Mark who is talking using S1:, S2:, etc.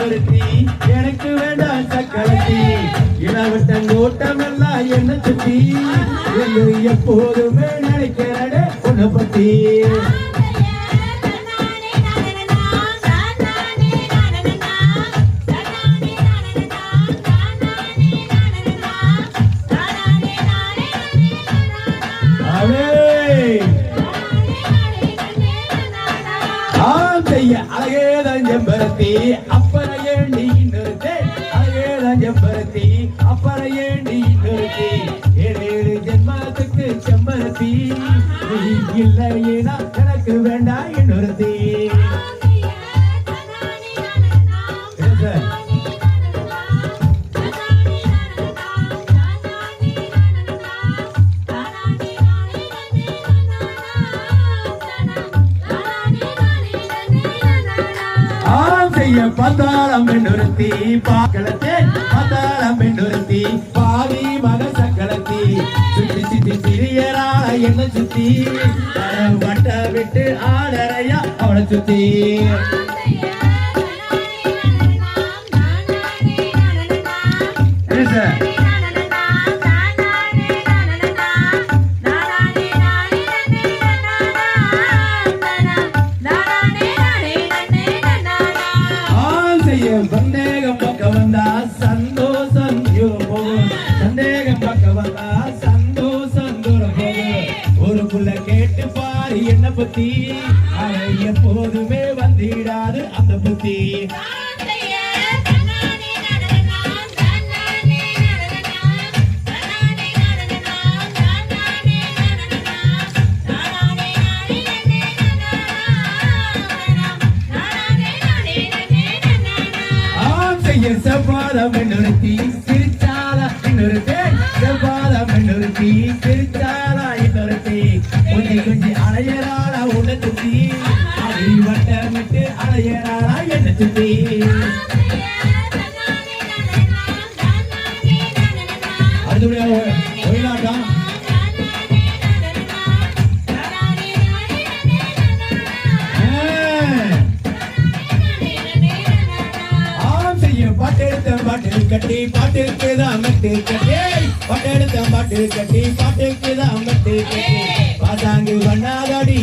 S1: இன்னொருத்தி எனக்கு வேண்டாம் சக்கரத்தி இளவட்டங்கோட்டம் எல்லாம் என்ன சுத்தி எப்போதுமே நினைக்கிறட உன்னை பத்தி அழகேதான் செம்பருத்தி அப்பறையே நீ நிறுத்தே அழகேதான் செம்பருத்தி அப்பறையே நீ நிறுத்தி 7 ஜென்மத்துக்கு செம்பருத்தி நீ இல்லையேனா எனக்கு வேண்டாம் இன்னொருத்தி பத்தாளம் பெண்ணுறுத்தி பாக்களத்தே பத்தாளம் பெண்ணுறுத்தி பாவி மக சக்களத்தி சுத்தி சுத்தி சிறியராள என்ன சுத்தி வட்ட விட்டு ஆடறையா அவளை சுத்தி சந்தேகம் பக்க வந்தா சந்தோஷம் போகும் சந்தேகம் பக்க வந்தா சந்தோஷம் தூரம் போகும் ஒரு புள்ள கேட்டு பாரு என்ன பத்தி எப்போதுமே வந்திடாது அந்த புத்தி செவ்வாதம் என்னொருத்தி சிரிச்சாலா இன்னொருத்தி செவ்வாதம் என்னொருத்தி சிரிச்சாலா இன்னொருத்தி கொஞ்சி கொஞ்சி அலையறாளா உன்னை சுத்தி அதை வட்டமிட்டு அலையறாளா என்ன சுத்தி அடுத்தபடியாக ஒயிலாட்டம் பாட்டில் கட்டி பாட்டுக்கு தான் மட்டு கட்டி பாட்டெடுத்த பாட்டு கட்டி பாட்டுக்கு தான் மட்டு கட்டி பாசாங்கு பண்ணாதடி